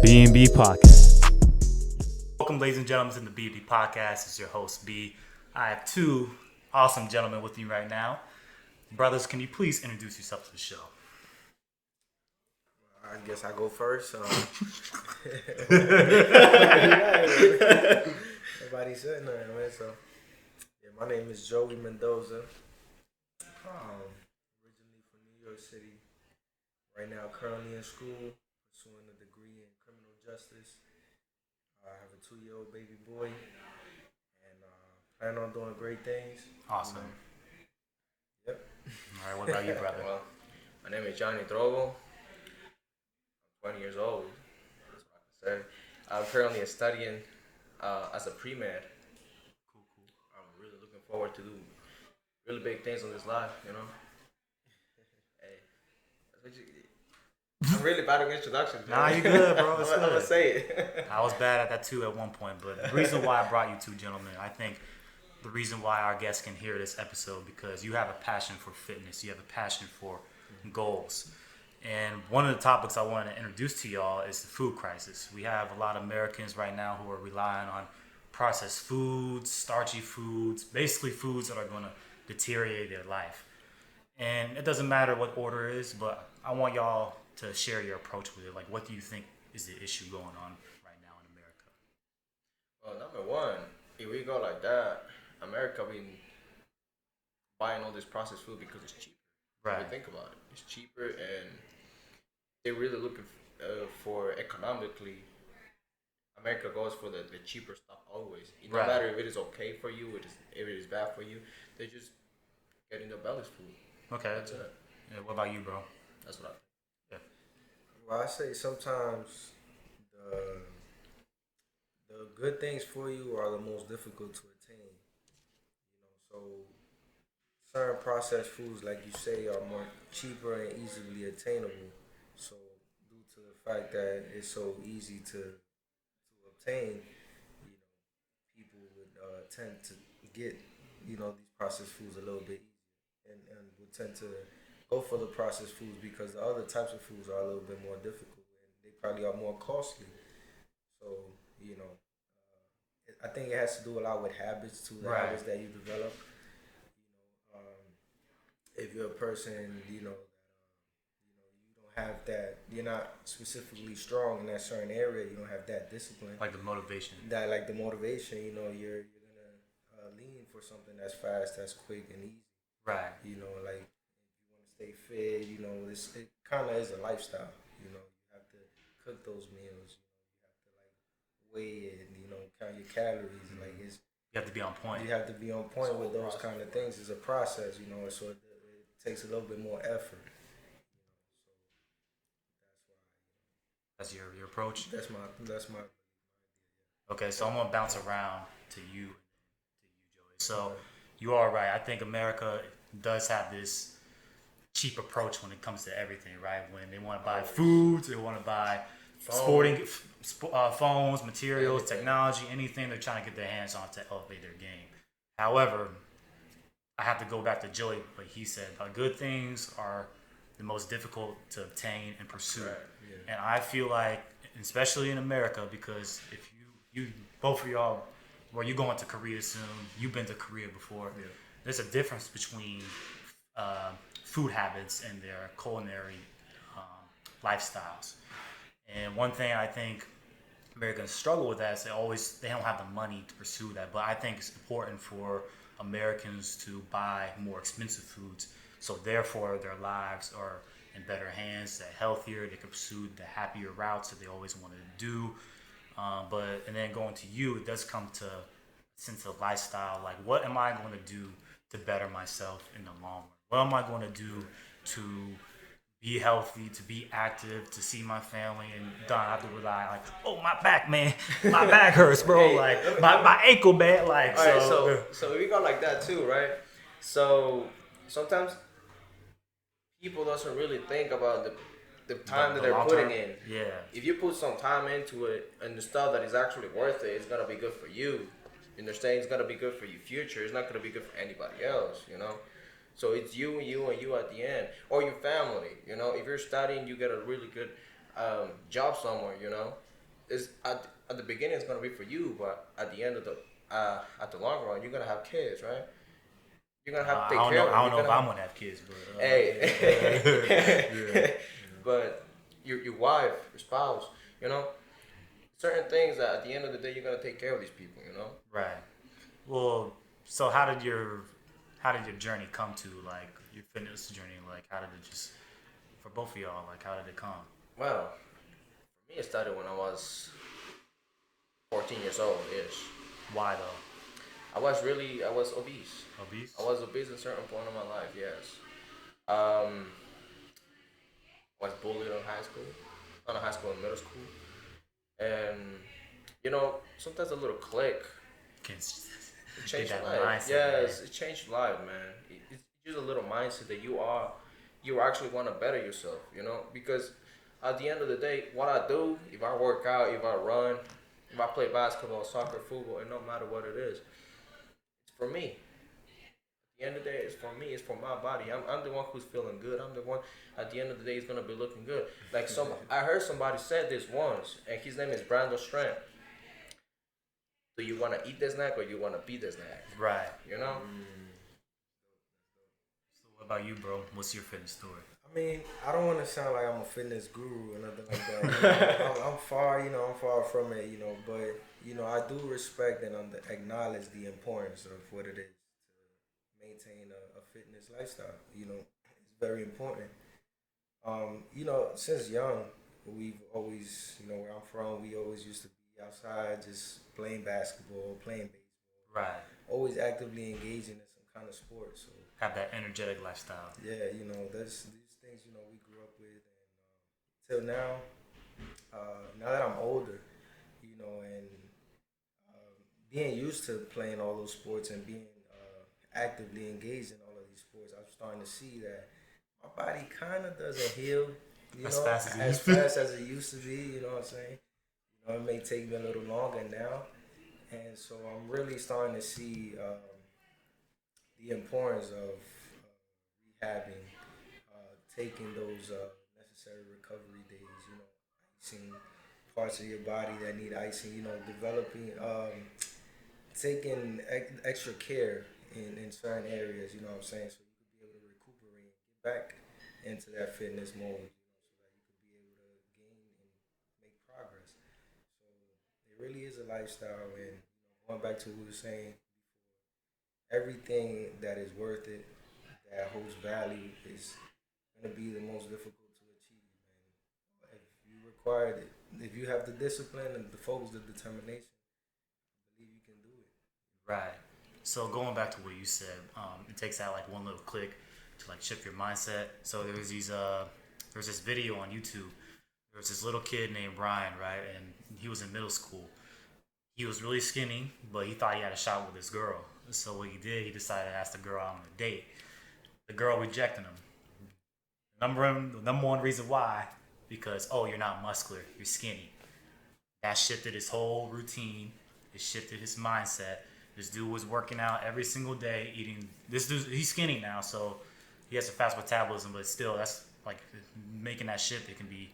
B&B Podcast. Welcome, ladies and gentlemen, to the B&B Podcast. It's your host, B. I have two awesome gentlemen with me right now. Brothers, can you please introduce yourself to the show? I guess I go first. Nobody said nothing, man. So, yeah, my name is Joey Mendoza. Originally from New York City. Right now, currently in school, pursuing a degree in criminal justice. I have a 2-year-old baby boy, and plan on doing great things. Awesome. Yep. All right, what about you, brother? Well, my name is Johnny Drogo. I'm 20 years old. That's what I can say. I'm currently studying as a pre-med. Cool. I'm really looking forward to do really big things in this life, you know? Hey, that's what you... I'm really bad at introductions. Nah, you good, bro. It's I'm good. gonna say it. I was bad at that too at one point, but the reason why I brought you two gentlemen, I think the reason why our guests can hear this episode, because you have a passion for fitness, you have a passion for goals. And one of the topics I wanted to introduce to y'all is the food crisis. We have a lot of Americans right now who are relying on processed foods, starchy foods, basically foods that are going to deteriorate their life. And it doesn't matter what order it is, but I want y'all to share your approach with it. Like, what do you think is the issue going on right now in America? Well, number one, if we go like that, America been buying all this processed food because it's cheaper. Right. If you think about it, it's cheaper, and they're really looking for economically. America goes for the cheaper stuff always. It no Right. matter if it is okay for you, if it is bad for you, they just getting their bellies full. Okay. That's it. Yeah, what about you, bro? That's what I think. Well, I say sometimes the good things for you are the most difficult to attain. So certain processed foods, like you say, are more cheaper and easily attainable. So due to the fact that it's so easy to obtain, people would tend to get these processed foods a little bit easier, and would tend to go for the processed foods because the other types of foods are a little bit more difficult and they probably are more costly. So I think it has to do a lot with habits too, the Right. habits that you develop. If you're a person, you don't have that, you're not specifically strong in that certain area, you don't have that discipline. Like the motivation. Like the motivation, you're gonna lean for something that's fast, that's quick and easy. Right. Like if you want to stay fit, it kind of is a lifestyle. You have to cook those meals. You have to like weigh it. Count your calories. Mm-hmm. Like You have to be on point. you have to be on point with those kind of things. It's a process. So it takes a little bit more effort. So That's your approach? that's my. Okay, so I'm going to bounce around to you, Joey. So you are right. I think America does have this cheap approach when it comes to everything, right? When they want to buy foods, they want to buy phones, materials, technology, anything they're trying to get their hands on to elevate their game. However, I have to go back to Joey, but he said good things are the most difficult to obtain and pursue. Right, yeah. And I feel like, especially in America, because if you both of y'all, well, you're going to Korea soon. You've been to Korea before. Yeah. There's a difference between food habits and their culinary lifestyles. And one thing I think Americans struggle with that is they don't have the money to pursue that. But I think it's important for Americans to buy more expensive foods, so therefore their lives are in better hands. They're healthier. They can pursue the happier routes that they always wanted to do. And then going to you, it does come to a sense of lifestyle. Like, what am I going to do to better myself in the long run? What am I going to do to be healthy, to be active, to see my family, and don't have to rely like, oh, my back, man, my back hurts, bro. Like my ankle, man. Like, All right, so we go like that too, right? So sometimes people doesn't really think about the time that they're putting in. Yeah. If you put some time into it and the stuff that is actually worth it, it's gonna be good for you. You understand? It's gonna be good for your future. It's not gonna be good for anybody else, So it's you and you and you at the end, or your family. If you're studying, you get a really good job somewhere. It's at the beginning it's gonna be for you, but at the end of the at the long run, you're gonna have kids, right? You're gonna have to take I don't care know. of them. I don't You're know if gonna I'm have, gonna have kids, but hey, but your wife, your spouse, you know, certain things that at the end of the day you're gonna take care of these people, you know. right. Well, so how did your journey come to like your fitness journey? Like, how did it just for both of y'all? Like, how did it come? Well, for me, it started when I was 14 years old ish. Why though? I was obese. I Obese? was obese at a certain point in my life. Yes. Um, I was bullied in high school, not in high school, in middle school, and sometimes a little click, Can it get changed your that life. mindset, man. Yes, it changed your life, man. It's just a little mindset that you actually want to better yourself, because at the end of the day, what I do, if I work out, if I run, if I play basketball, soccer, football, and no matter what it is, it's for me. At the end of the day, it's for me. It's for my body. I'm the one who's feeling good. I'm the one. At the end of the day, is gonna be looking good. Like I heard somebody said this once, and his name is Brandon Strand. Do you want to eat this snack or you want to be this snack? Right. You know? So what about you, bro? What's your fitness story? I mean, I don't want to sound like I'm a fitness guru or nothing like that. I'm far, I'm far from it, but I do respect and acknowledge the importance of what it is to maintain a fitness lifestyle. It's very important. Since young, we've always, where I'm from, we always used to be outside just playing basketball, playing baseball, Right. always actively engaging in some kind of sport. So Have that energetic lifestyle. yeah, that's these things we grew up with, and till now, now that I'm older, and being used to playing all those sports and being actively engaged in all of these sports, I'm starting to see that my body kind of doesn't heal, As fast as it as used to. fast as it used to be. You know what I'm saying? It may take me a little longer now, and so I'm really starting to see the importance of rehabbing, taking those necessary recovery days. Icing parts of your body that need icing. Developing, taking extra care in certain areas. You know what I'm saying? So you could be able to recuperate, get back into that fitness mode. So that you could be able to gain and make progress. So it really is a lifestyle, and going back to what we were saying, everything that is worth it, that holds value, is going to be the most difficult to achieve. And if you require it, if you have the discipline and the focus, the determination, I believe you can do it. Right. So going back to what you said, it takes that like one little click to like shift your mindset. So there's this video on YouTube. There was this little kid named Brian, right, and he was in middle school. He was really skinny, but he thought he had a shot with this girl. So what he did, he decided to ask the girl out on a date. The girl rejected him. The number one reason why, because oh, you're not muscular, you're skinny. That shifted his whole routine. It shifted his mindset. This dude was working out every single day, eating. This dude, he's skinny now, so he has a fast metabolism, but still, that's like making that shift. It can be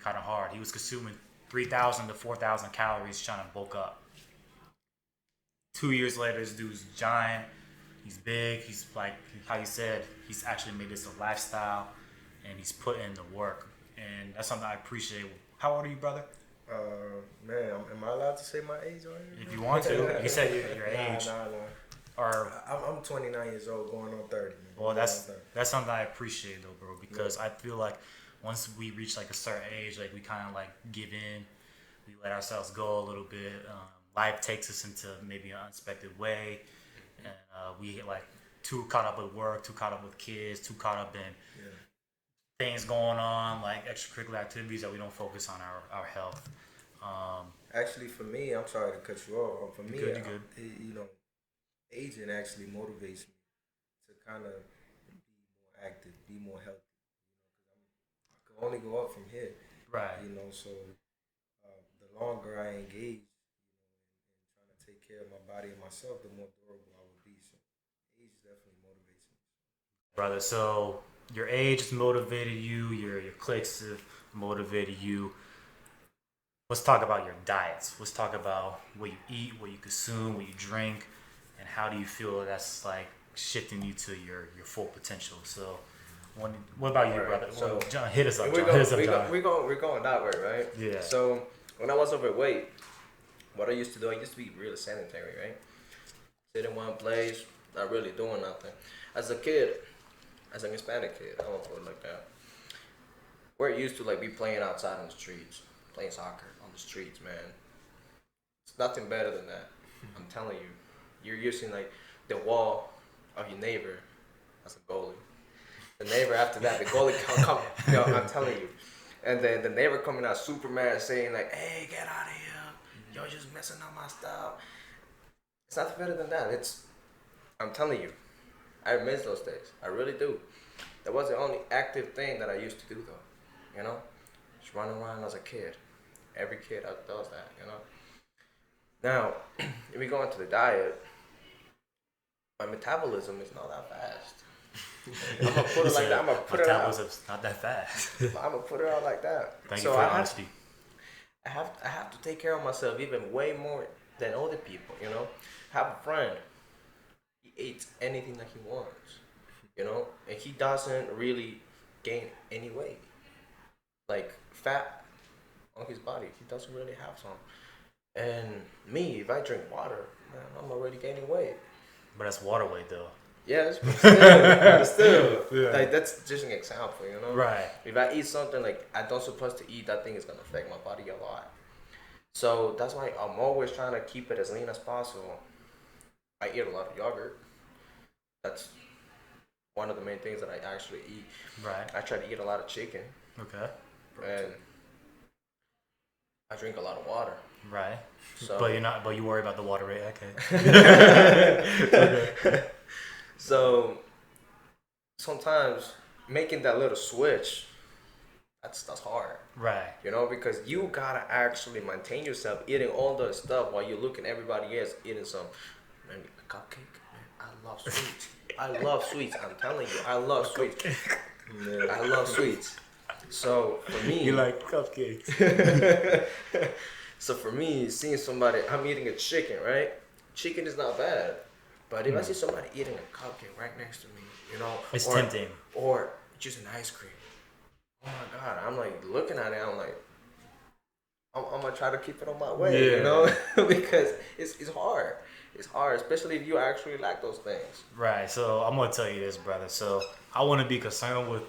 kind of hard. He was consuming 3,000 to 4,000 calories trying to bulk up. 2 years later, this dude's giant. He's big. He's like how you said. He's actually made this a lifestyle, and he's put in the work, and that's something I appreciate. How old are you, brother? Man, am I allowed to say my age on here? If you want to, you said your Nah, age. nah. Or I'm 29 years old, going on 30. Man. well, Going on 30. that's something I appreciate though, bro. Because I feel like once we reach like a certain age, like we kind of like give in, we let ourselves go a little bit. Life takes us into maybe an unexpected way, and we get like too caught up with work, too caught up with kids, too caught up in Yeah. things going on, like extracurricular activities that we don't focus on our health. Actually, for me, I'm sorry to cut you off. For me, Good, you good. aging actually motivates me to kind of be more active, be more healthy. I can only go up from here. Right. So the longer I engage, in trying to take care of my body and myself, the more durable I will be. So age definitely motivates me. Brother. So your age has motivated you, your clicks have motivated you. let's talk about your diets. Let's talk about what you eat, what you consume, what you drink, and how do you feel that's like shifting you to your full potential. So, what about you, All right. brother? So John, hit us up, we're John. Hit going us up, John. we're going that way, right? Yeah. So when I was overweight, what I used to do, I used to be really sanitary, right? Sit in one place, not really doing nothing. As a kid, as an Hispanic kid, I won't put it like that. We're used to like be playing outside on the streets, playing soccer on the streets, man. It's nothing better than that. I'm telling you, you're using like the wall of your neighbor as a goalie. The neighbor after that, the goalie come, yo, I'm telling you. And then the neighbor coming out super mad saying like, hey, get out of here. You're just messing up my stuff. It's nothing better than that. I'm telling you, I miss those days. I really do. That was the only active thing that I used to do though. You know? Just running around as a kid. Every kid does that, you know? Now, if we go into the diet, my metabolism is not that fast. I'm gonna put it like that. I'm gonna put it out. Metabolism's not that fast. I'm gonna put it out like that. Thank So you for I your have, honesty. I have to take care of myself even way more than other people. You know, have a friend. He eats anything that he wants. You know, and he doesn't really gain any weight, like fat on his body. He doesn't really have some. And me, if I drink water, man, I'm already gaining weight. But that's water weight, though. Yes, but still, Yeah. like that's just an example, you know. Right. If I eat something like I don't supposed to eat, that thing is gonna affect my body a lot. So that's why I'm always trying to keep it as lean as possible. I eat a lot of yogurt. That's one of the main things that I actually eat. Right. I try to eat a lot of chicken, Okay. and I drink a lot of water. Right. So, But you're not. But you worry about the water rate. Okay. Okay. so sometimes making that little switch, that's hard. Right. You know, because you gotta actually maintain yourself eating all the stuff while you're looking everybody else eating some. Man, a cupcake. Man, I love sweets. I love sweets. I'm telling you, I love sweets. I love sweets. So for me, You like cupcakes. so for me, seeing somebody, I'm eating a chicken, right? Chicken is not bad, but if I see somebody eating a cupcake right next to me, you know, It's tempting. or just an ice cream. Oh my god, I'm like looking at it. I'm like, I'm gonna try to keep it on my way, Yeah. you know, because it's hard. It's hard, especially if you actually like those things. Right. So I'm gonna tell you this, brother. So I want to be concerned with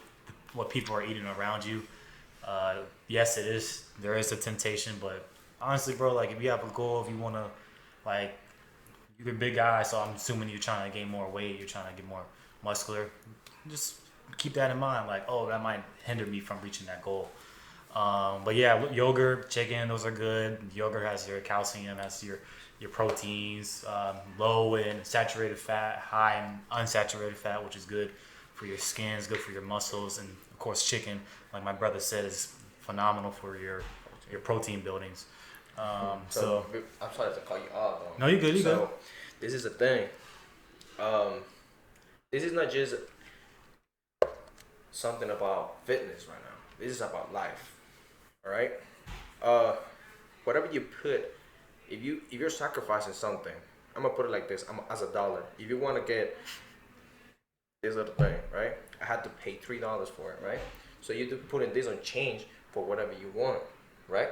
what people are eating around you. Yes, it is. There is a temptation, but honestly, bro, like if you have a goal, if you wanna, like, you're a big guy, so I'm assuming you're trying to gain more weight. You're trying to get more muscular. Just keep that in mind. Like, oh, that might hinder me from reaching that goal. But yeah, yogurt, chicken, those are good. Yogurt has your calcium, has your proteins, low in saturated fat, high in unsaturated fat, which is good for your skin, is good for your muscles, and of course, chicken, like my brother said, is phenomenal for your protein buildings. So I'm sorry to call you off. no, you good, you good. So this is the thing. This is not just something about fitness right now. This is about life. All right. Whatever you put, if you're sacrificing something, I'm gonna put it like this. As a dollar. If you want to get this little thing, right? I had to pay $3 for it, right? So you do put in this on change for whatever you want, right?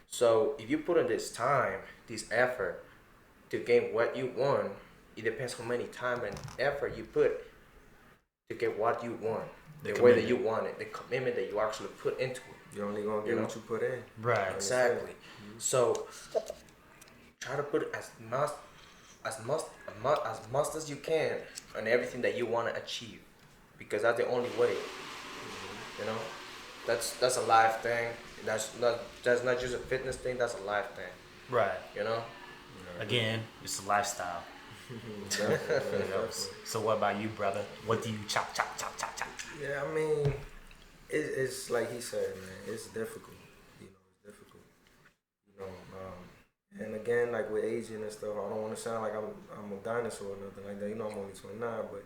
So if you put in this time, this effort to gain what you want, it depends how many time and effort you put to get what you want, the way that you want it, the commitment that you actually put into it. You're only gonna get what you put in. Right. Exactly. So try to put as much as you can on everything that you want to achieve, because that's the only way. You know, that's a life thing. That's not just a fitness thing. That's a life thing. Right. You know. Again, it's a lifestyle. Definitely, You know? So what about you, brother? What do you chop? Yeah, I mean, it's like he said, man. It's difficult. You know, it's difficult. You know, and again, like with aging and stuff, I don't want to sound like I'm a dinosaur or nothing like that. You know, I'm only 29, but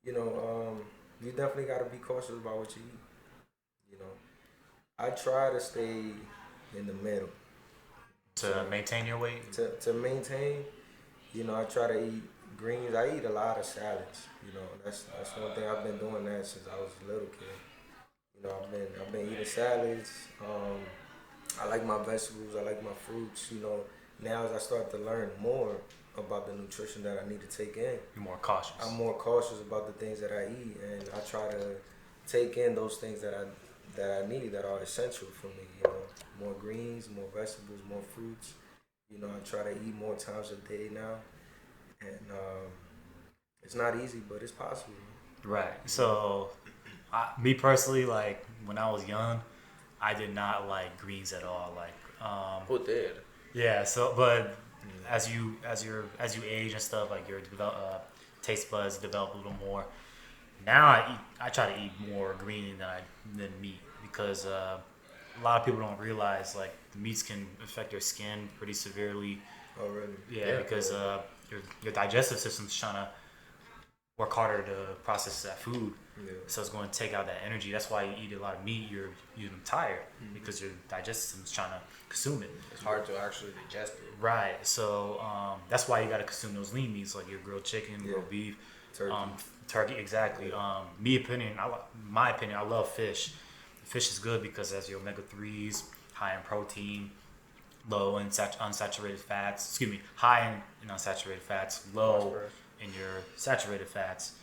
you know, you definitely got to be cautious about what you eat. You know, I try to stay in the middle. to So maintain your weight. to maintain, I try to eat greens. I eat a lot of salads. That's one thing I've been doing that since I was a little kid. I've been eating salads. I like my vegetables. I like my fruits. Now as I start to learn more about the nutrition that I need to take in, You're more cautious. I'm more cautious about the things that I eat, and I try to take in those things that I need that are essential for me. More greens, more vegetables, more fruits. I try to eat more times a day now, and it's not easy, but it's possible. Right. So, me personally, like when I was young, I did not like greens at all. Like, Who did? yeah. So, but as you age and stuff, like your taste buds develop a little more. Now I try to eat more green than meat because a lot of people don't realize like the meats can affect your skin pretty severely. Oh, really? Yeah, because your digestive system's trying to work harder to process that food. Yeah. So it's going to take out that energy. That's why you eat a lot of meat. You're tired because your digestive system's trying to consume it. It's hard to actually digest it. Right. So that's why you got to consume those lean meats like your grilled chicken, Yeah. grilled beef, Turkey. turkey. Exactly. My opinion, I love fish. Fish is good because it has your omega threes, high in protein, low in unsaturated fats. Excuse me, high in unsaturated fats, low Phosphorus. in your saturated fats.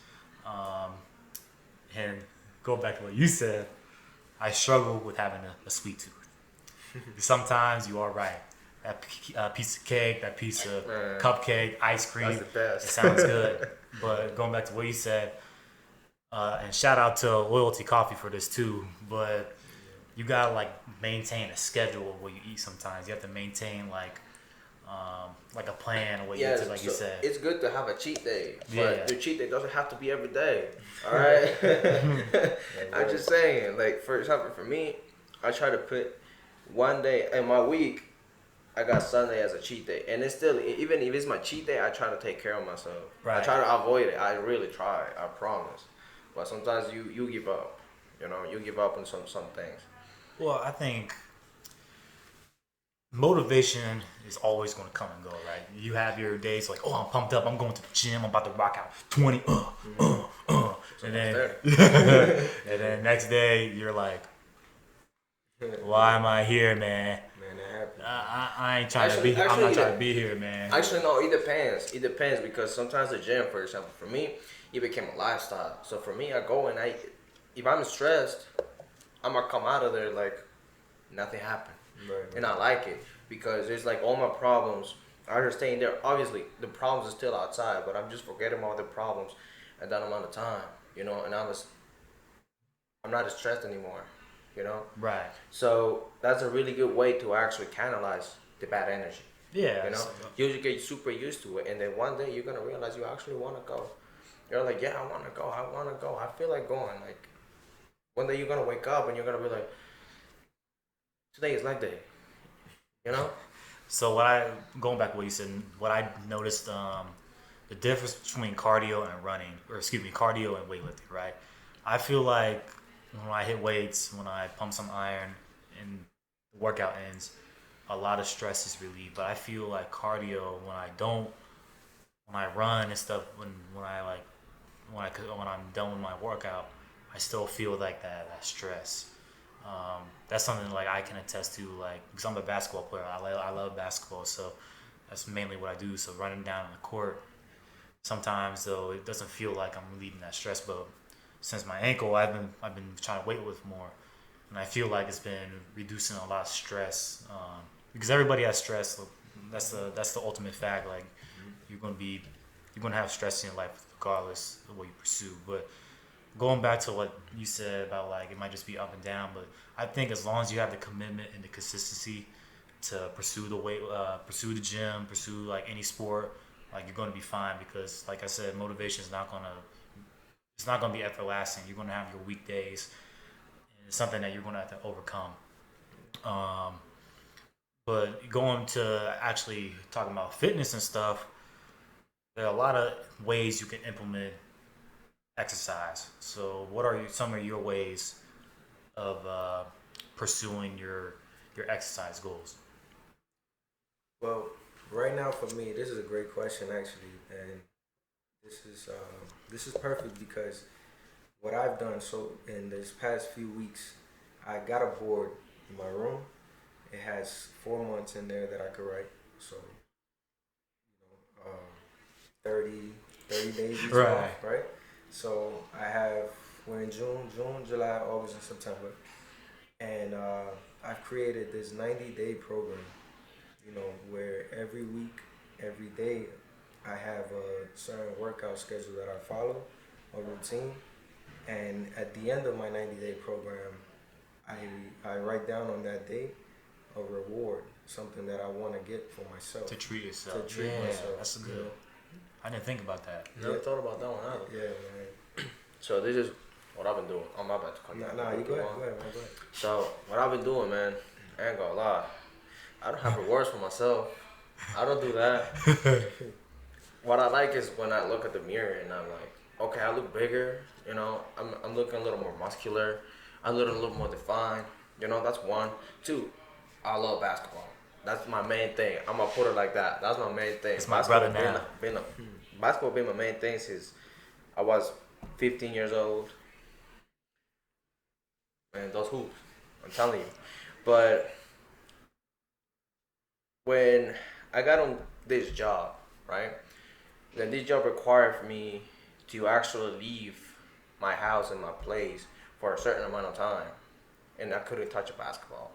Um, and go back to what you said, I struggle with having a sweet tooth. Sometimes you are right. That piece of cake, that piece of Man, cupcake, ice cream, that's the best. it sounds good. But going back to what you said, and shout out to Loyalty Coffee for this too. But you gotta like maintain a schedule of what you eat. Sometimes you have to maintain like a plan of what you Yeah, eat, like you so said. it's good to have a cheat day, but Yeah. your cheat day doesn't have to be every day. All right, I'm just saying. Like for example, for me, I try to put one day in my week. I got Sunday as a cheat day, and it's still even if it's my cheat day, I try to take care of myself. I Right. try to avoid it. I really try. I promise. But sometimes you give up. You give up on some things. Well, I think motivation is always going to come and go, right? You have your days like, oh, I'm pumped up. I'm going to the gym. I'm about to rock out 20. And then, and then next day you're like, why am I here, man? Man, that happens. I ain't trying to be. I'm Actually, not trying to be here, man. Actually, no, it depends. It depends because sometimes the gym, for example, for me, it became a lifestyle. So for me, I go and if I'm stressed, I'm gonna come out of there like nothing happened, Right. and I like it because it's like all my problems are staying there. Obviously, the problems are still outside, but I'm just forgetting all the problems at that amount of time, and I'm not as stressed anymore. Right. So that's a really good way to actually canalize the bad energy. Yeah. You know, you get super used to it, and then one day you're gonna realize you actually want to go. You're like, yeah, I want to go. I want to go. I feel like going. Like one day you're gonna wake up and you're gonna be like, today is leg day. You know? So going back to what you said, what I noticed, the difference between cardio and running, or excuse me, cardio and weightlifting, right? I feel like when I hit weights, when I pump some iron, and the workout ends, a lot of stress is relieved. But I feel like cardio when I run and stuff, when I'm done with my workout, I still feel like that stress. That's something like I can attest to, like because I'm a basketball player. I love basketball, so that's mainly what I do. So running down on the court, sometimes though it doesn't feel like I'm relieving that stress, but since my ankle, I've been trying to weight lift more, and I feel like it's been reducing a lot of stress. Because everybody has stress. That's the ultimate fact. Like you're gonna have stress in your life regardless of what you pursue. But going back to what you said about like it might just be up and down, but I think as long as you have the commitment and the consistency to pursue pursue the gym, pursue like any sport, like you're going to be fine because like I said, motivation is not gonna it's not gonna be everlasting. You're gonna have your weak days, and it's something that you're gonna have to overcome. Um, but going to actually talking about fitness and stuff, there are a lot of ways you can implement exercise. So, what are some of your ways of pursuing your your exercise goals? Well, right now for me, this is a great question actually, and this is perfect because what I've done so in this past few weeks, I got a board in my room. It has 4 months in there that I could write. So, 30, 30 days each Right. month, right? So we're in June, July, August, and September. And I've created this 90-day program, where every week, every day, I have a certain workout schedule that I follow, a routine. And at the end of my 90-day program, I write down on that day a reward, something that I want to get for myself. To treat yourself. To treat Yeah, myself. that's good. I didn't think about that. Never thought about that one either. Yeah, man. So this is what I've been doing. I'm not about to cut you. Nah, you go ahead, man, go ahead. So what I've been doing, man, I ain't gonna lie. I don't have rewards for myself. I don't do that. What I like is when I look at the mirror and I'm like, okay, I look bigger. I'm looking a little more muscular. I'm looking a little more defined. That's one. Two, I love basketball. That's my main thing. I'm gonna put it like that. That's my main thing. It's my brother now. Basketball been my main thing since I was 15 years old. And those hoops, I'm telling you. But when I got on this job, right? Then this job required me to actually leave my house and my place for a certain amount of time, and I couldn't touch a basketball.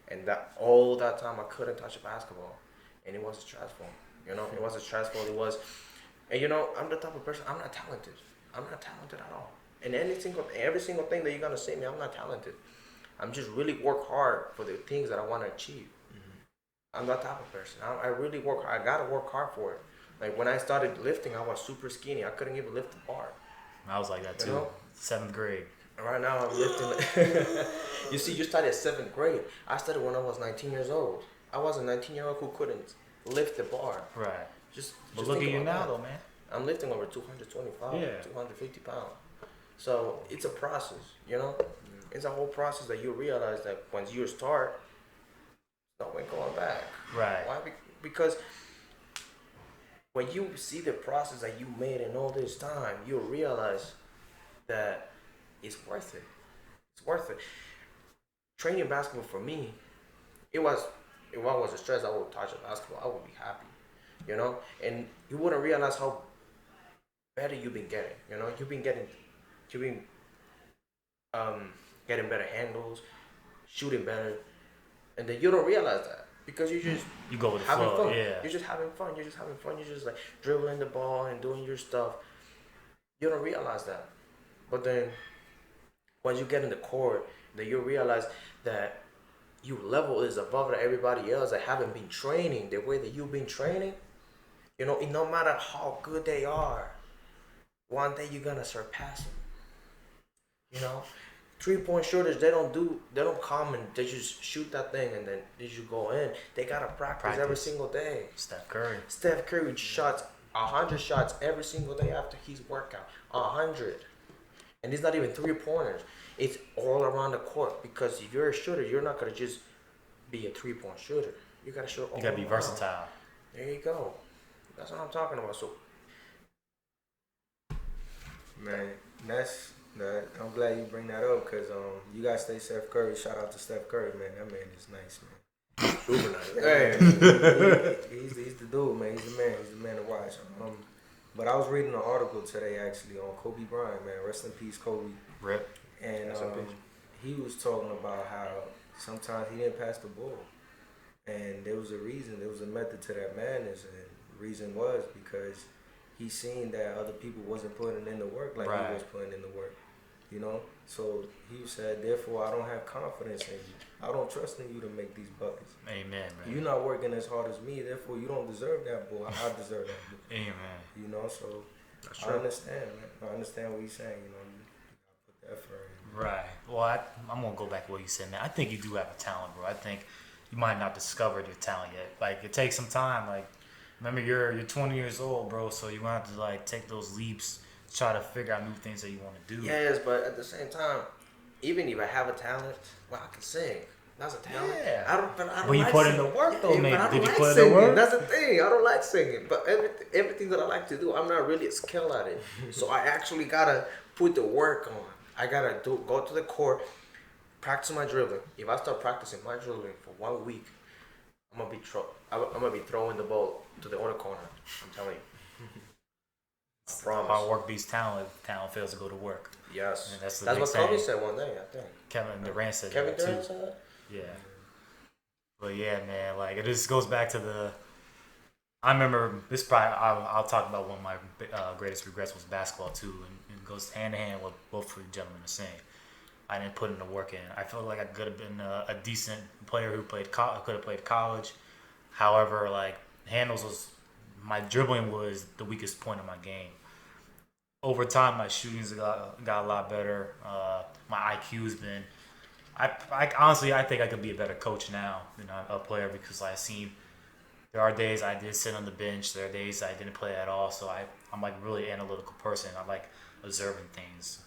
And that all that time I couldn't touch a basketball, and it was stressful. It was stressful. It was, and I'm the type of person. I'm not talented. I'm not talented at all. And every single thing that you're gonna see me, I'm not talented. I'm just really work hard for the things that I want to achieve. I'm that type of person. I really work hard. I gotta work hard for it. Like when I started lifting, I was super skinny. I couldn't even lift the bar. I was like that too. 7th grade. Right now I'm lifting. You see, you started at 7th grade. I started when I was 19 years old. I was a 19-year-old who couldn't lift the bar. Right. But Just look at think you about now, that. though, man. I'm lifting over 225, Yeah. 250 pounds. So it's a process, It's a whole process that you realize that once you start, no way going back. Right. Why? Because when you see the process that you made in all this time, you realize that it's worth it. It's worth it. Training basketball for me, it was, if I was stressed, I would touch a basketball. I would be happy, And you wouldn't realize how better you've been getting. You've been getting better handles, shooting better, and then you don't realize that because you go with the having flow. fun. Yeah. You're just having fun. You're just like dribbling the ball and doing your stuff. You don't realize that, but then once you get in the court, then you realize that your level is above everybody else that haven't been training the way that you've been training. And no matter how good they are, one day you're gonna surpass them. 3-point shooters, they don't come and they just shoot that thing and then they just go in. They gotta practice every single day. Steph Curry. Steph Curry shots 100 shots every single day after his workout. 100. And it's not even 3-pointers. It's all around the court because if you're a shooter, you're not gonna just be a 3-point shooter. You gotta shoot all You gotta be around. versatile. There you go. That's what I'm talking about. So, Man, I'm glad you bring that up because you guys say Steph Curry. Shout out to Steph Curry, man. That man is nice, man. super nice. Hey, he's the dude, man. He's the man to watch. But I was reading an article today actually on Kobe Bryant, man. Rest in peace, Kobe. Rip. And he was talking about how sometimes he didn't pass the ball, and there was a reason. There was a method to that madness, and the reason was because he seen that other people wasn't putting in the work like he was putting in the work. So he said, therefore, I don't have confidence in you. I don't trust in you to make these buckets. Amen, man. You're not working as hard as me, therefore you don't deserve that ball. I deserve that ball. Amen. So That's I true. understand, man. I understand what he's saying. You gotta put the effort in. Right. Well, I'm gonna go back to what you said, man. I think you do have a talent, bro. I think you might not discovered your talent yet. Like it takes some time. Like remember, you're 20 years old, bro. So you want to like take those leaps, try to figure out new things that you want to do. Yes, but at the same time, even if I have a talent, well, I can sing. That's a talent. Yeah. But I don't But you like put in singing. the work though, Yeah, maybe. but I don't Did you like put in singing. the work? That's the thing. I don't like singing. But everything that I like to do, I'm not really skilled at it. So I actually gotta put the work on. I gotta go to the court, practice my dribbling. If I start practicing my dribbling for 1 week, I'm gonna be throwing the ball to the other corner. I'm telling you. I promise. Hard work beats talent if talent fails to go to work. Yes. And that's the That's big what Kobe saying. said one day, I think. Kevin Durant said Kevin that too. Durant said that? Yeah. But yeah, man, like it just goes back to the. I remember this. Probably I'll talk about one of my greatest regrets was basketball too, and it goes hand in hand with both of you gentlemen are saying. I didn't put in the work in. I felt like I could have been a decent player who could have played college. However, like handles was my dribbling was the weakest point of my game. Over time, my shootings got a lot better. My IQ's been. I honestly I think I could be a better coach now than a player because I seen there are days I did sit on the bench. There are days I didn't play at all. So I'm like really analytical person. I like observing things.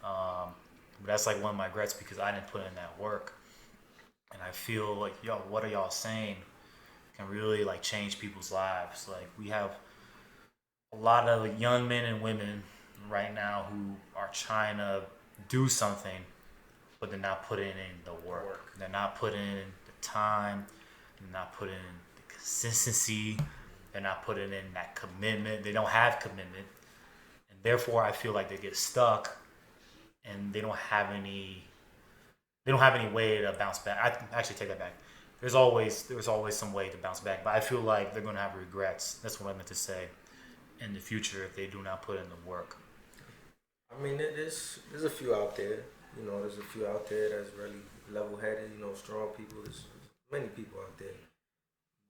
But that's like one of my regrets because I didn't put in that work. And I feel like what are y'all saying can really like change people's lives. Like we have a lot of young men and women right now who are trying to do something, but they're not putting in the work. They're not putting in the time. They're not putting in the consistency. They're not putting in that commitment. They don't have commitment, and therefore I feel like they get stuck, and they don't have any. They don't have any way to bounce back. I actually take that back. There's always some way to bounce back, but I feel like they're gonna have regrets. That's what I meant to say in the future if they do not put in the work. I mean, there's a few out there. You know, there's a few out there that's really level-headed. You know, strong people. There's many people out there,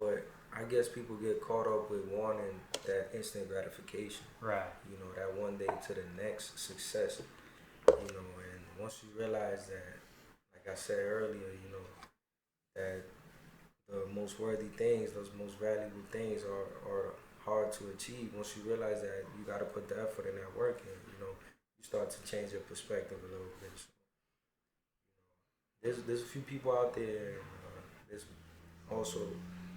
but I guess people get caught up with wanting that instant gratification. Right. You know, that one day to the next success. You know, and once you realize that, like I said earlier, you know, that the most worthy things, those most valuable things are hard to achieve. Once you realize that, you got to put the effort in that work, and you know, you start to change your perspective a little bit. So, there's a few people out there, and there's also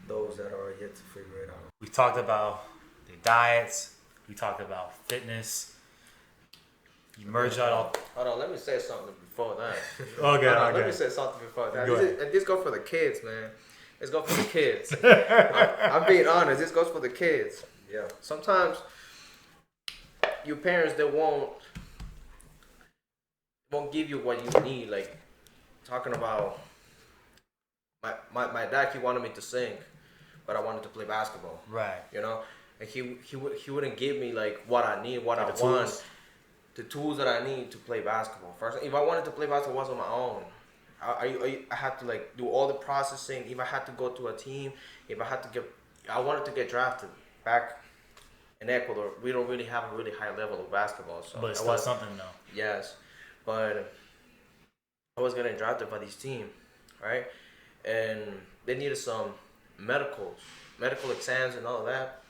those that are yet to figure it out. We talked about the diets. We talked about fitness. You merge out all. Hold on, let me say something before that. Okay, Let me say something before that. This goes for the kids, man. This goes for the kids. I'm being honest. This goes for the kids. Yeah. Sometimes your parents they won't give you what you need. Like talking about my dad, he wanted me to sing, but I wanted to play basketball. Right. You know, and he wouldn't give me like what I need, what I want. Tools. The tools that I need to play basketball. First, if I wanted to play basketball, it was on my own. I had to like do all the processing. If I had to go to a team, I wanted to get drafted back in Ecuador. We don't really have a really high level of basketball, so But it's still something though. yes, but I was getting drafted by this team, right? And they needed some medical exams and all of that.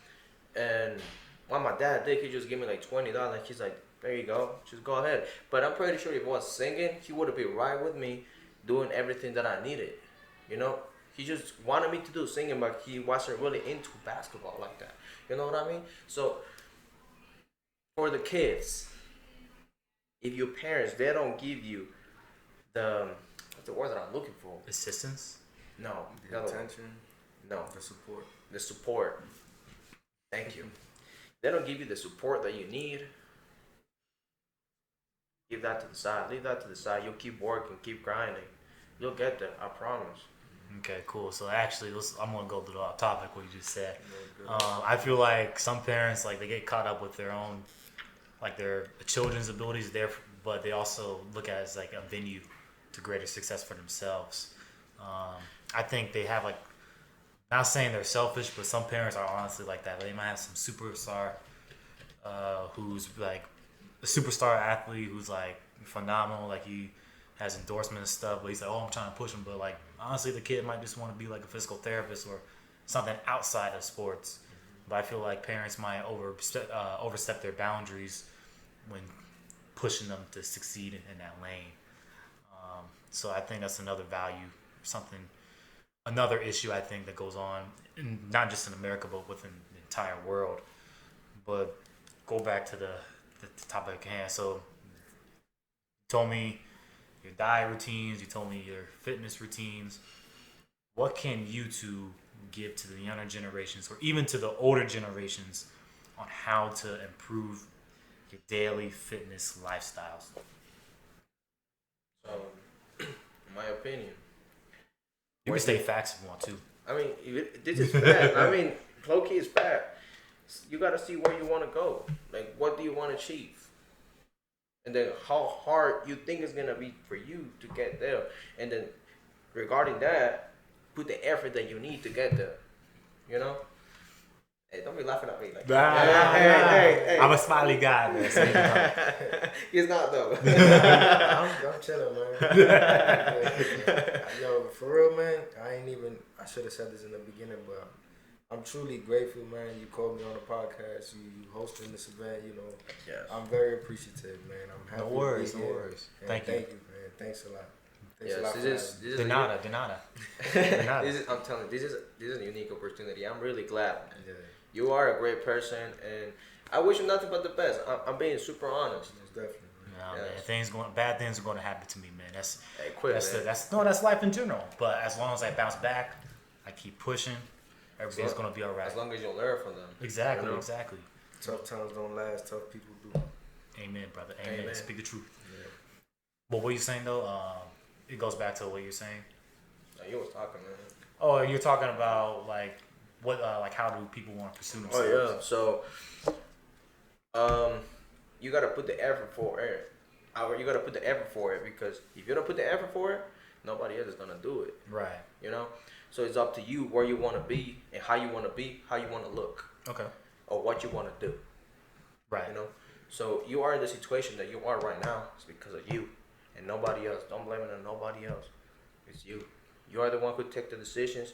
And what my dad did, he just gave me like $20. He's like, there you go, just go ahead. But I'm pretty sure if I was singing, he would have been right with me, doing everything that I needed. You know, he just wanted me to do singing, but he wasn't really into basketball like that. You know what I mean? So for the kids, if your parents they don't give you the what's the word that I'm looking for? Assistance. No, The attention, no, the support. the support. Thank you. They don't give you the support that you need. Give that to the side. Leave that to the side. You'll keep working, keep grinding. You'll get there. I promise. Okay, cool. So actually, I'm gonna go to the topic what you just said. I feel like some parents like they get caught up with their own, like their children's abilities there, but they also look at it as like a venue to greater success for themselves. I think they have like, not saying they're selfish, but some parents are honestly like that. They might have some superstar who's like a superstar athlete who's like phenomenal, like he has endorsements and stuff, but he's like, oh, I'm trying to push him. But like, honestly, the kid might just want to be like a physical therapist or something outside of sports. But I feel like parents might overstep their boundaries when pushing them to succeed in that lane. So I think that's another value something, another issue I think that goes on, not just in America but within the entire world. But go back to the topic at hand. So you told me your diet routines, you told me your fitness routines. What can you two give to the younger generations or even to the older generations on how to improve your daily fitness lifestyles? So, in my opinion, You can say facts if you want to. I mean, this is fact. I mean, low key is fact. You gotta see where you want to go. Like, what do you want to achieve? And then how hard you think it's gonna be for you to get there. And then regarding that, put the effort that you need to get there. You know? Hey, don't be laughing at me like that. Hey. I'm a smiley guy, man. So you know. He's not though. I'm chilling, man. Yo, for real, man. I should have said this in the beginning, but I'm truly grateful, man. You called me on the podcast. You hosting this event. You know, Yes. I'm very appreciative, man. I'm happy. No worries, to be no here. worries. And Thank you. man. Thanks a lot. Thanks a Yes, lot for this having me. is De a nada, de nada. I'm telling you, this is a unique opportunity. I'm really glad. Yeah, You are a great person, and I wish you nothing but the best. I'm being super honest. most definitely. Nah, Yes. man, bad things are going to happen to me, man. Hey, quit, man. That's life in general. But as long as I bounce back, I keep pushing. Everything's going to be all right. As long as you learn from them. Exactly, you know? exactly. Tough times don't last. Tough people do. Amen, brother. Amen. Amen. Speak the truth. Yeah. But what you're saying though, it goes back to what you're saying. You was talking, man. Oh, you're talking about like what, like how do people want to pursue themselves? Oh yeah. So, you gotta put the effort for it. You gotta put the effort for it because if you don't put the effort for it, nobody else is gonna do it. Right. You know. So it's up to you where you want to be and how you want to be, how you want to look, Okay. or what you want to do. Right. You know. So you are in the situation that you are right now. It's because of you and nobody else. Don't blame it on nobody else. It's you. You are the one who take the decisions.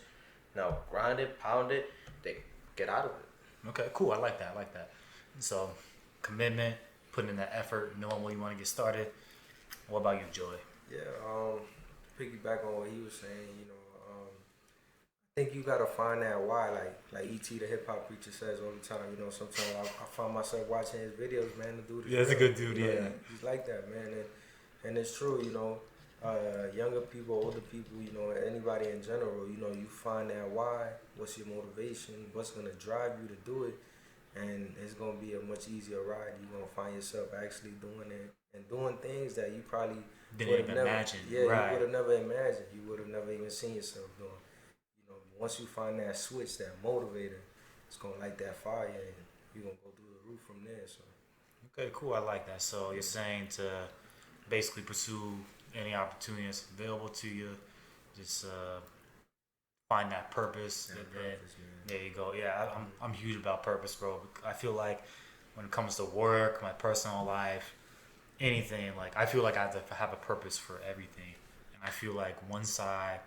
Now grind it, pound it, then get out of it. Okay. Cool. I like that. So, commitment, putting in that effort, knowing where you want to get started. What about you, Joy? Yeah, piggyback on what he was saying, you know, I think you gotta find that why, like E.T. the hip hop preacher says all the time. You know, sometimes I find myself watching his videos, man. The dude is Yeah, he's a real. good dude. You know, Yeah. he's like that, man, and it's true. You know, younger people, older people, you know, anybody in general, you know, you find that why. What's your motivation? What's gonna drive you to do it? And it's gonna be a much easier ride. You're gonna find yourself actually doing it and doing things that you probably Didn't would've even never, imagine. Yeah, Right. you would have never imagined. You would have never even seen yourself doing. You know, once you find that switch, that motivator, it's gonna light that fire, and you're gonna go through the roof from there. So Okay. Cool. I like that. So you're saying to basically pursue any opportunity that's available to you. Just find that purpose. that And then, purpose, man. there you go. Yeah, I'm huge about purpose, bro. I feel like when it comes to work, my personal life, anything, like I feel like I have to have a purpose for everything. And I feel like once I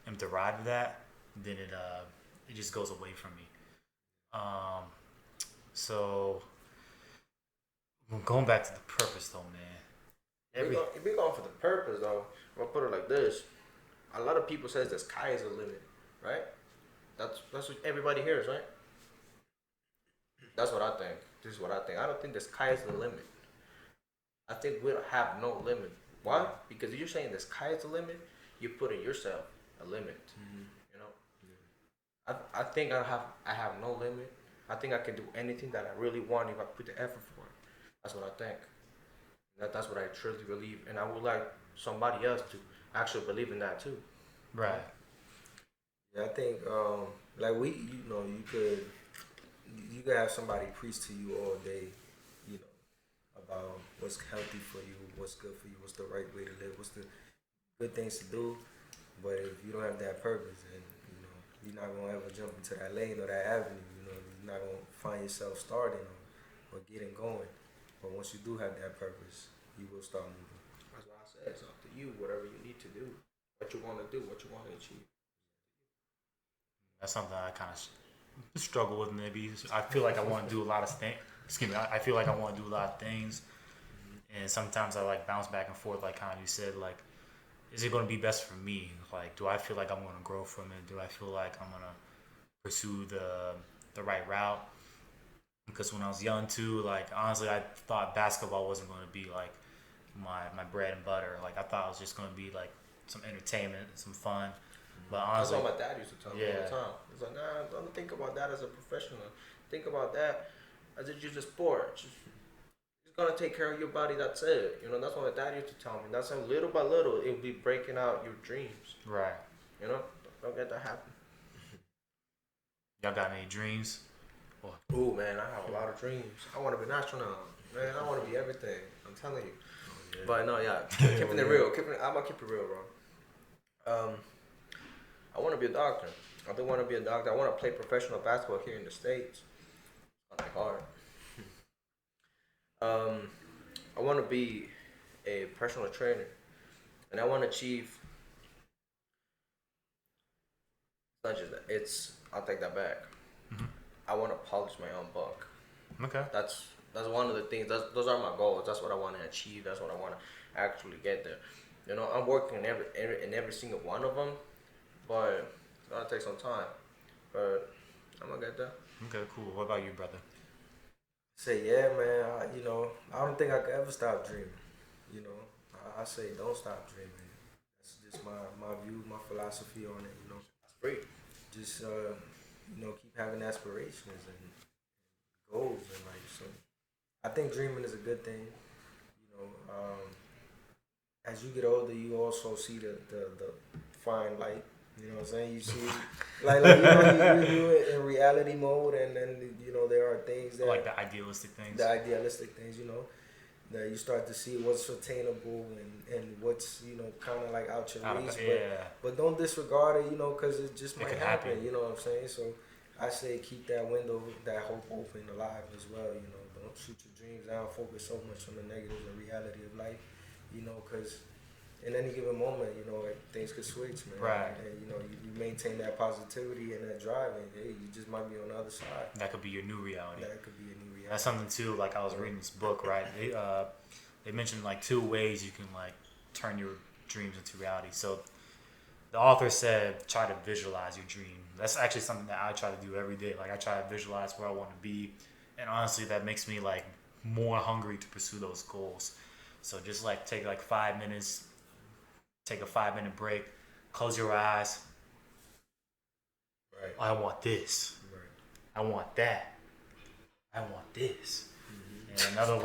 am derived of that, then it just goes away from me. So going back to the purpose though, man. If we going for the purpose though, I'm gonna put it like this. A lot of people says the sky is the limit, right? That's what everybody hears, right? That's what I think. This is what I think. I don't think the sky is the limit. I think we don't have no limit. Why? Because if you're saying the sky is the limit, you're putting yourself a limit. You know. I think I have no limit. I think I can do anything that I really want if I put the effort for it. That's what I think. That's what I truly believe, and I would like somebody else to actually believe in that too. Right. yeah, I think like you know, you could have somebody preach to you all day, you know, about what's healthy for you, what's good for you, what's the right way to live, what's the good things to do. But if you don't have that purpose, then you know you're not gonna ever jump into that lane or that avenue. You know, you're not gonna find yourself starting or getting going. But once you do have that purpose, you will start moving. That's why I said it's up to you. Whatever you need to do, what you want to do, what you want to achieve. That's something I kind of struggle with. Maybe I feel like I want to do a lot of things. Excuse me. I feel like I want to do a lot of things, and sometimes I like bounce back and forth. Like kind of you said, like is it going to be best for me? Like, do I feel like I'm going to grow from it? Do I feel like I'm going to pursue the right route? Because when I was young too, like honestly, I thought basketball wasn't going to be like my bread and butter. Like I thought it was just going to be like some entertainment, some fun. But That's honestly, what my dad used to tell me all yeah, the time. He's like, nah, don't think about that as a professional. Think about that as just a sport. It's gonna take care of your body. That's it. You know, that's what my dad used to tell me. That's how little by little it will be breaking out your dreams. right. You know, don't get that happen. Y'all got any dreams? Or Oh man, I have a lot of dreams. I want to be an astronaut. Man, I want to be everything. I'm telling you. But no, yeah, keeping it real. I'm gonna keep it real, bro. I want to be a doctor. I do want to be a doctor. I want to play professional basketball here in the States. It's not that hard. Um, I want to be a personal trainer, and I want to achieve. It's not just that. It's. I'll take that back. Mhm. I want to polish my own book. Okay. That's one of the things. Those are my goals. That's what I want to achieve. That's what I want to actually get there. You know, I'm working in every single one of them, but it's gonna take some time. But I'm gonna get there. Okay, cool. What about you, brother? Say yeah, man. I don't think I could ever stop dreaming. You know, I say don't stop dreaming. That's just my view, my philosophy on it. You know, That's free. just keep having aspirations and goals in life. So I think dreaming is a good thing. As you get older, you also see the fine light. You know what I'm saying? You see, you in reality mode, and then there are things that Like the idealistic things. the idealistic things. That you start to see what's attainable and what's kind of like out your reach. Yeah. But don't disregard it. Because it just It might could happen. happen. You know what I'm saying? So I say keep that window, that hope open, alive as well. Don't shoot your dreams down. Focus so much on the negatives and reality of life. Because in any given moment, like, things could switch, man. Right. And you maintain that positivity and that drive, and hey, you just might be on the other side. That could be your new reality. That could be a new reality. That's something too. Like I was reading this book, right? They mentioned like two ways you can like turn your dreams into reality. So the author said try to visualize your dream. That's actually something that I try to do every day. Like I try to visualize where I want to be, and honestly, that makes me like more hungry to pursue those goals. So just like take like 5 minutes, take a 5 minute break, close your eyes. Right. I want this. Right. I want that. I want this. And another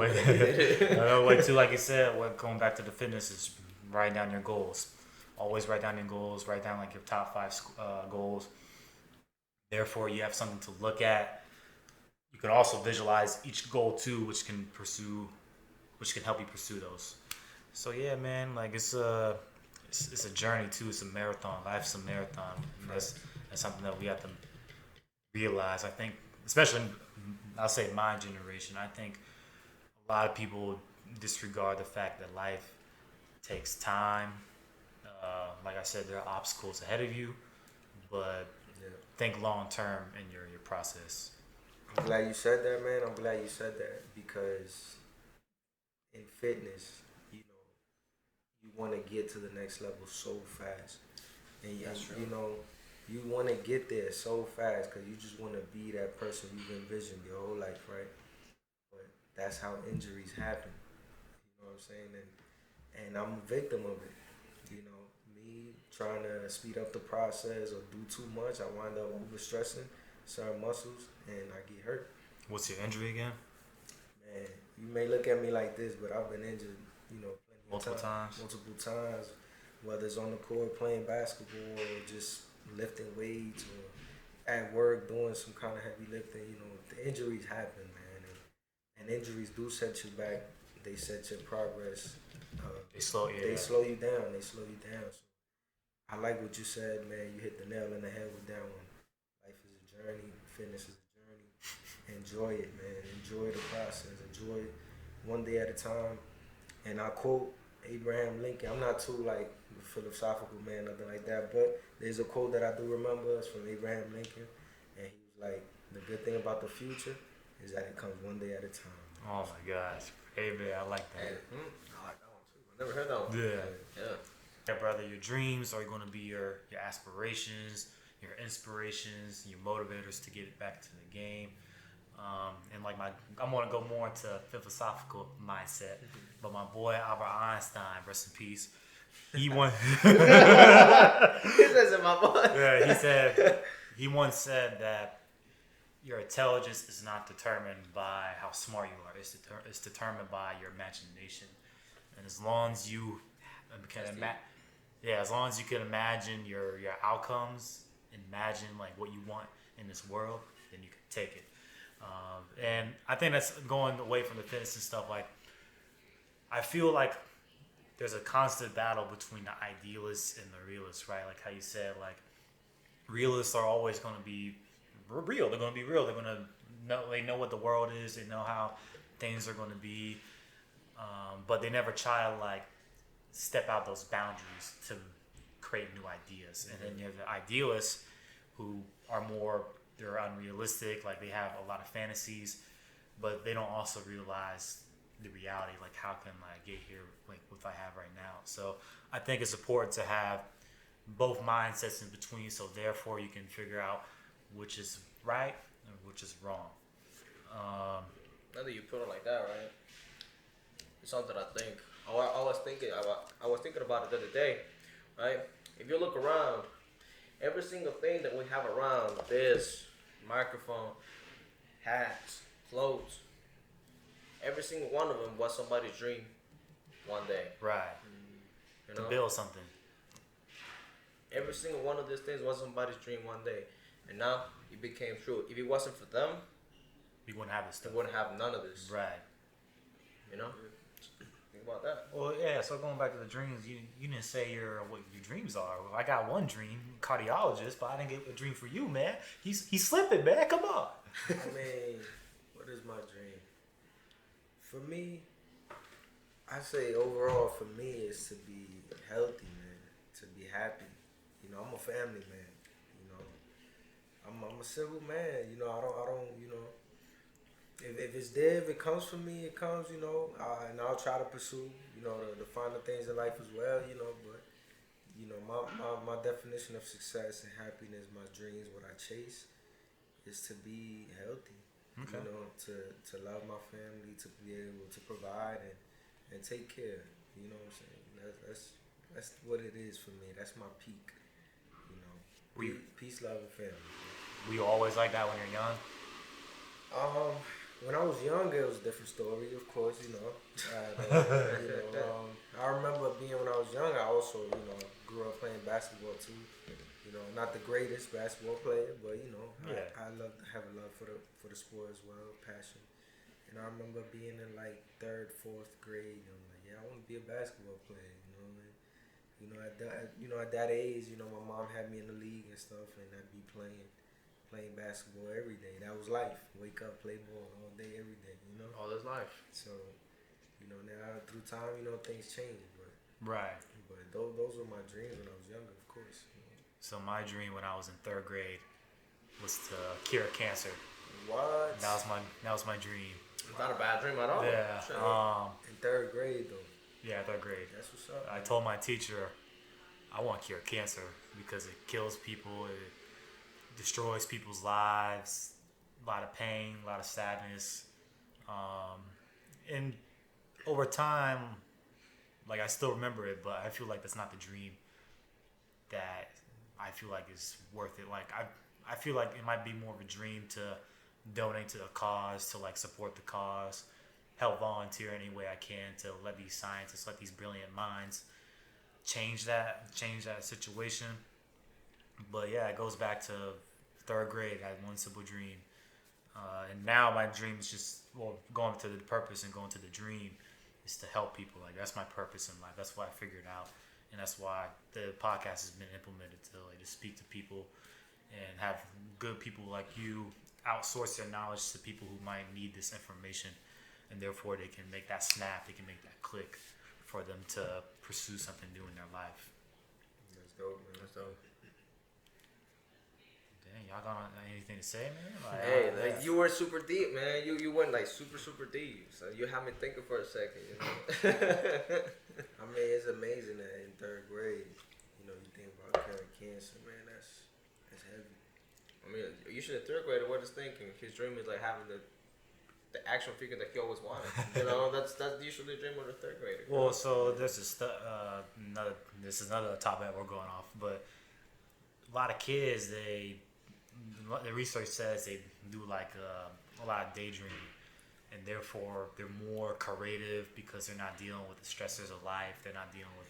way too, like you said, going back to the fitness is writing down your goals. Always write down your goals. Write down like your top five goals. Therefore, you have something to look at. You can also visualize each goal too, which can help you pursue those. So yeah, man, like it's a journey too. It's a marathon. Life's a marathon. And that's something that we have to realize. I think, especially, I'll say my generation. I think a lot of people disregard the fact that life takes time. Like I said, there are obstacles ahead of you, but think long term in your process. I'm glad you said that, man. I'm glad you said that because in fitness, you want to get to the next level so fast, and you want to get there so fast because you just want to be that person you've envisioned your whole life, right? But that's how injuries happen. You know what I'm saying? And I'm a victim of it. Me trying to speed up the process or do too much, I wind up overstressing certain muscles and I get hurt. What's your injury again? Man, you may look at me like this, but I've been injured, plenty Multiple times. multiple times, whether it's on the court playing basketball or just lifting weights or at work doing some kind of heavy lifting. The injuries happen, man, and injuries do set you back. They set your progress. They slow you. They slow you down. They slow you down. So I like what you said, man. You hit the nail in the head with that one. Life is a journey. Fitness is a journey. Enjoy it, man. Enjoy the process. Enjoy it one day at a time. And I quote Abraham Lincoln. I'm not too like philosophical, man, nothing like that. But there's a quote that I do remember. It's from Abraham Lincoln, and he was like, "The good thing about the future is that it comes one day at a time." Oh my gosh, hey man, I like that. I like that one too. I never heard that one. Yeah. Yeah. Yeah, brother, your dreams are going to be your aspirations, your inspirations, your motivators to get back to the game. And like I'm gonna go more into philosophical mindset, but my boy Albert Einstein, rest in peace. He once, He says it, my boy. yeah, he once said that your intelligence is not determined by how smart you are. It's determined by your imagination, and as long as you can imagine, yeah, as long as you can imagine your outcomes, imagine like what you want in this world, then you can take it. And I think that's going away from the fitness and stuff. Like, I feel like there's a constant battle between the idealists and the realists, right? Like how you said, like realists are always going to be real. They're going to be real. They're going to know. They know what the world is. They know how things are going to be, but they never try to like step out those boundaries to create new ideas. And then you have the idealists who are more they're unrealistic, like they have a lot of fantasies, but they don't also realize the reality, like how can I get here like what I have right now. So I think it's important to have both mindsets in between, so therefore you can figure out which is right and which is wrong. Now that you put it like that, right? It's something I think. I was thinking about. I was thinking about it the other day, right? If you look around, every single thing that we have around, this microphone, hats, clothes, every single one of them was somebody's dream one day. Right. You To know, build something. every single one of these things was somebody's dream one day, and now it became true. If it wasn't for them, We wouldn't have this we stuff. wouldn't have none of this. Right. You know, think about that. Well, yeah. So going back to the dreams, you didn't say what your dreams are. Well, I got one dream, cardiologist, but I didn't get a dream for you, man. He's slipping, man. Come on. I mean, what is my dream? For me, I say overall for me is to be healthy, man. To be happy. You know, I'm a family man. You know, I'm a simple man. You know, I don't. You know, if it's there, if it comes for me, it comes. You know, and I'll try to pursue. You know, the finer things in life as well. You know, but you know, my definition of success and happiness, my dreams, what I chase, is to be healthy. Okay. You know, to love my family, to be able to provide and take care. You know what I'm saying? That's what it is for me. That's my peak. You know, peace, love, and family. Were you always like that when you're young? When I was younger, it was a different story. Of course, you know. I remember being when I was young. I also, grew up playing basketball too. You know, not the greatest basketball player, but you know, Yeah. I have a love for the sport as well, passion. And I remember being in like 3rd, 4th grade. And I'm like, yeah, I want to be a basketball player. You know, and, at that age, my mom had me in the league and stuff, and I'd be playing basketball every day. That was life. Wake up, play ball all day, every day. You know. All this life. So, now through time, things change, but Right. those were my dreams when I was younger, of course. So my dream when I was in 3rd grade was to cure cancer. What? That was my dream. It's not a bad dream at all. Yeah. Shit. In 3rd grade, though. Yeah, 3rd grade. That's what's up. I told my teacher I want to cure cancer because it kills people, it destroys people's lives, a lot of pain, a lot of sadness, and over time, like I still remember it, but I feel like that's not the dream that I feel like is worth it. Like I feel like it might be more of a dream to donate to a cause, to like support the cause, help volunteer any way I can to let these scientists, let these brilliant minds change that situation. But yeah, it goes back to 3rd grade. I had one simple dream, and now my dream is just going to the purpose and going to the dream is to help people. Like that's my purpose in life. That's what I figured out, and that's why the podcast has been implemented to like to speak to people and have good people like you outsource their knowledge to people who might need this information, and therefore they can make that snap, they can make that click for them to pursue something new in their life. That's dope, man. That's dope. Dang, y'all got anything to say, man? Like, Hey, like, you were super deep, man. You went like super deep. So you had me thinking for a second, you know. I mean, it's amazing that in 3rd grade, I mean, usually a third grader, what is thinking? His dream is like having the action figure that he always wanted. You know, that's usually the dream of a third grader. Well, so this is another topic that we're going off, but a lot of kids the research says they do like a lot of daydreaming, and therefore they're more creative because they're not dealing with the stressors of life. They're not dealing with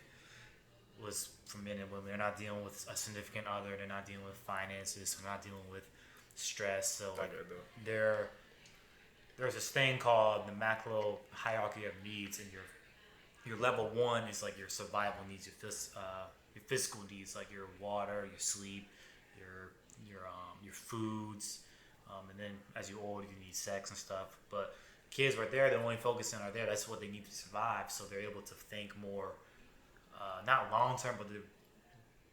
was for men and women. They're not dealing with a significant other. They're not dealing with finances. They're not dealing with stress. So like there's this thing called the Maslow hierarchy of needs, and your level one is like your survival needs, your physical needs, like your water, your sleep, your foods, and then as you older you need sex and stuff. But kids right there, they're only focusing on there. That's what they need to survive. So they're able to think more, not long term, but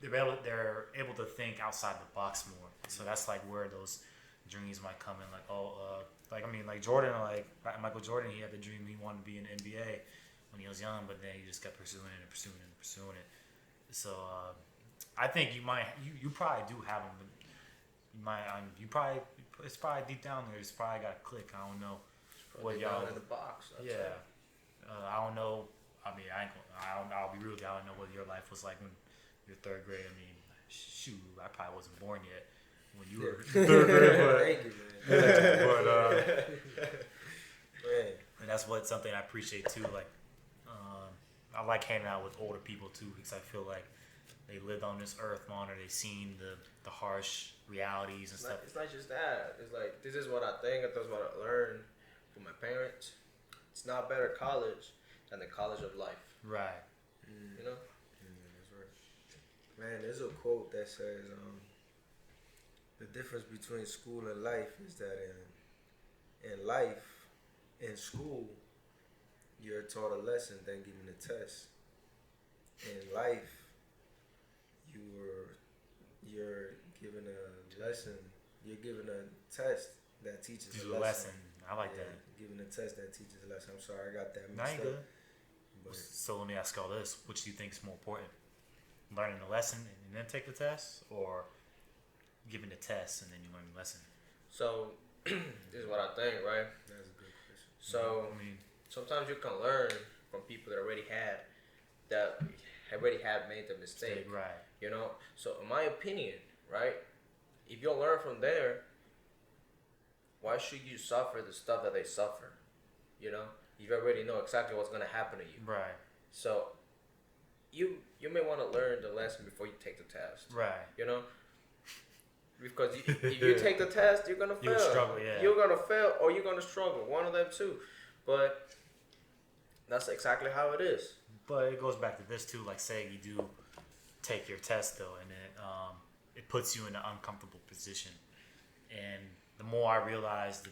they're able to think outside the box more. So that's like where those dreams might come in. Like like Jordan, like Michael Jordan, he had the dream he wanted to be in the NBA when he was young, but then he just kept pursuing it and pursuing it and pursuing it. So I think you probably do have them. It's probably deep down there. It's probably got a click. I don't know what y'all in the box. Yeah, I don't know. I mean, I'll be real with you. I don't know what your life was like when you're third grade. I mean, shoot, I probably wasn't born yet when you were third grade. Thank you, man. Man. And that's something I appreciate too. Like, I like hanging out with older people too because I feel like they lived on this earth longer. They've seen the harsh realities and stuff. It's not just that. It's like, this is what I think, and this is what I learned from my parents. It's not better college than the college of life. Right. You know? That's right. Man, there's a quote that says, the difference between school and life is that in life, in school, you're taught a lesson, then given a test. In life, you're given a lesson. You're given a test that teaches a lesson. I like that. Given a test that teaches a lesson. I'm sorry, I got that Now mixed you up. good. But So let me ask y'all this: which do you think is more important, learning the lesson and then take the test, or giving the test and then you learn the lesson? So, this is what I think, right? that's a good question. So, I mean, sometimes you can learn from people that already had made the mistake. right. You know? So, in my opinion, right? If you learn from there, why should you suffer the stuff that they suffer? You know? You already know exactly what's going to happen to you. Right. So, you may want to learn the lesson before you take the test. Right. You know? Because if you take the test, you're going to fail. You'll struggle, yeah. You're going to fail or you're going to struggle. One of them two. But that's exactly how it is. But it goes back to this too. Like, say you do take your test though, and it puts you in an uncomfortable position. And the more I realize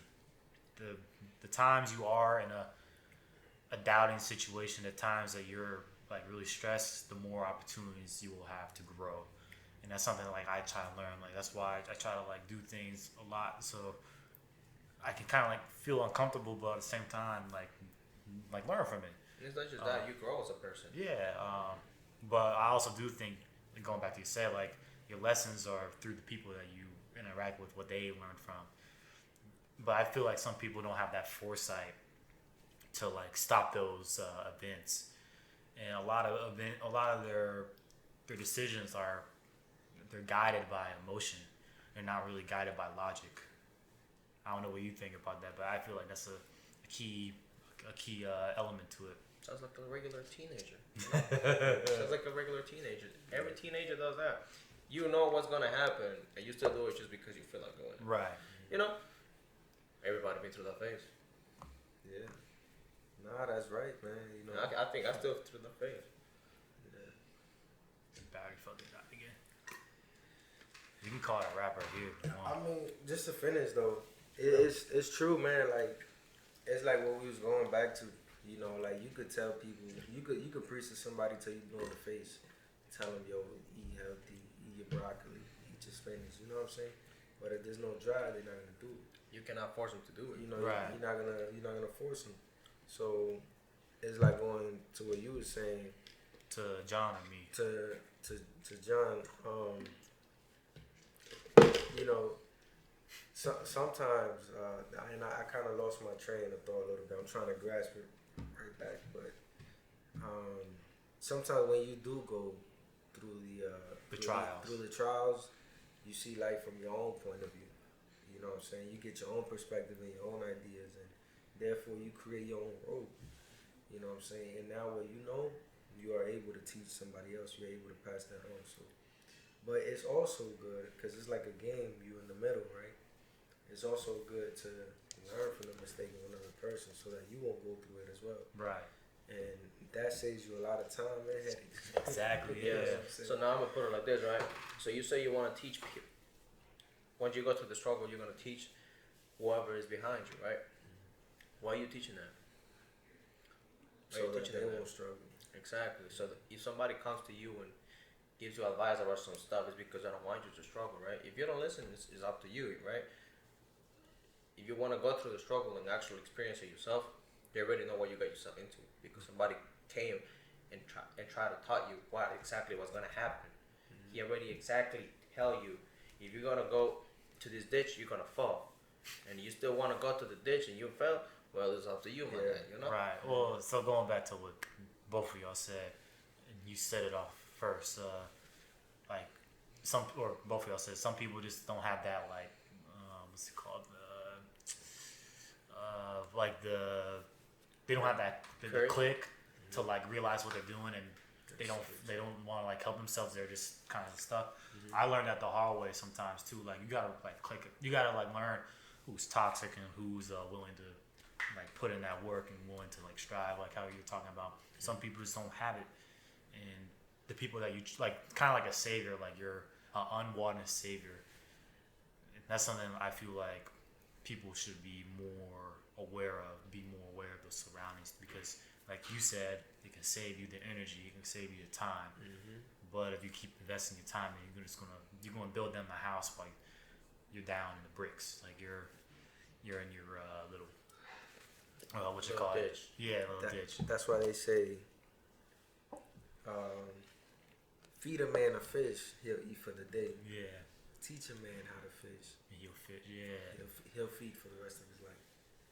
the times you are in a doubting situation, the times that you're like really stressed, the more opportunities you will have to grow. And that's something like I try to learn. Like, that's why I try to like do things a lot, so I can kind of like feel uncomfortable, but at the same time like learn from it. And it's not just that, you grow as a person. Yeah, but I also do think, going back to you said, like your lessons are through the people that you interact with, what they learn from. But I feel like some people don't have that foresight to like stop those events, and a lot of their decisions they're guided by emotion. They're not really guided by logic. I don't know what you think about that, but I feel like that's a key element to it. Sounds like a regular teenager. You know? Sounds like a regular teenager. Every teenager does that. You know what's gonna happen, and you still do it just because you feel like doing it. Right. You know, everybody been through that phase. Yeah. Nah, that's right, man. You know. I think I still through that phase. Yeah. Battery fucking died again. You can call it a rapper here. If you I want. mean, just to finish though, it's true, man. Like, it's like what we was going back to. You know, like you could tell people, you could preach to somebody till you blow in the face, tell them, yo, eat healthy, eat your broccoli, eat your spinach. You know what I'm saying? But if there's no drive, they're not gonna do it. You cannot force them to do it. You know, Right. you're not gonna force them. So it's like going to what you were saying To John and me. to John. You know, sometimes, and I kind of lost my train of thought a little bit. I'm trying to grasp it right back, but um, sometimes when you do go through through the trials, you see life from your own point of view. You know what I'm saying? You get your own perspective and your own ideas, and therefore you create your own road. You know what I'm saying? And now what you know, you are able to teach somebody else. You're able to pass that on. So, but it's also good because it's like a game. You in the middle, right? It's also good to learn from the mistake of another person so that you won't go through it as well. Right. And that saves you a lot of time and headaches. Exactly. Yeah. Yeah. So now I'm gonna put it like this, right? So you say you want to teach people. Once you go through the struggle, you're gonna teach whoever is behind you, right? Why are you teaching them? Why are So you that teaching they them? won't struggle. Exactly. So that if somebody comes to you and gives you advice about some stuff, it's because I don't want you to struggle, right? If you don't listen, it's up to you, right? If you want to go through the struggle and actually experience it yourself, you already know what you got yourself into because somebody came and tried to taught you what exactly was gonna happen. He already exactly tell you if you're gonna go to this ditch, you're gonna fall, and you still want to go to the ditch and you fell. Well, it's up to you, my guy. You know. Right. Well, so going back to what both of y'all said, and you said it off first. Like some or both of y'all said some people just don't have that like what's it called like they don't have that the click to like realize what they're doing and they don't want to like help themselves. They're just kind of stuck. I learned that the hard way sometimes too. Like you gotta like click it. You gotta like learn who's toxic and who's willing to like put in that work and willing to like strive. Like how you're talking about. Some people just don't have it, and the people that you like, kind of like a savior, like you're an unwanted savior. And that's something I feel like people should be more aware of. Be more aware of the surroundings because, like you said, it can save you the energy, it can save you the time. But if you keep investing your time, then you're gonna build them a house while you're down in the bricks. Like you're in your little what you call it? Yeah, little ditch. That's why they say, feed a man a fish, he'll eat for the day. Yeah. Teach a man how to fish, And he'll fish. Yeah. he'll feed for the rest of his life.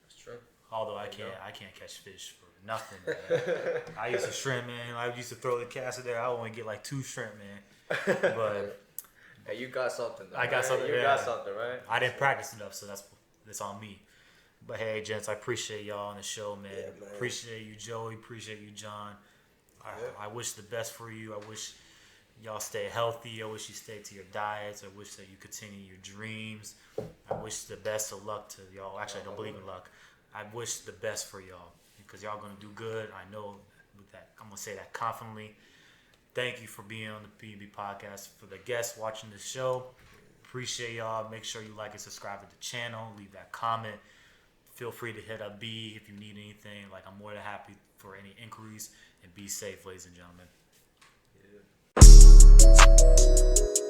That's true. Although I can't catch fish for nothing. Man. I used to shrimp, man. I used to throw the cast in there. I only get like 2 shrimp, man. But Hey, you got something. Though, I got right? something. You Yeah. got something, right? I didn't practice enough, so that's on me. But hey, gents, I appreciate y'all on the show, man. Yeah, man. Appreciate you, Joey. Appreciate you, John. I wish the best for you. I wish y'all stay healthy. I wish you stay to your diets. I wish that you continue your dreams. I wish the best of luck to y'all. Actually, I don't believe in luck. I wish the best for y'all because y'all gonna do good. I know with that. I'm gonna say that confidently. Thank you for being on the PB podcast. For the guests watching the show, appreciate y'all. Make sure you like and subscribe to the channel. Leave that comment. Feel free to hit up B if you need anything. Like I'm more than happy for any inquiries. And be safe, ladies and gentlemen. Yeah.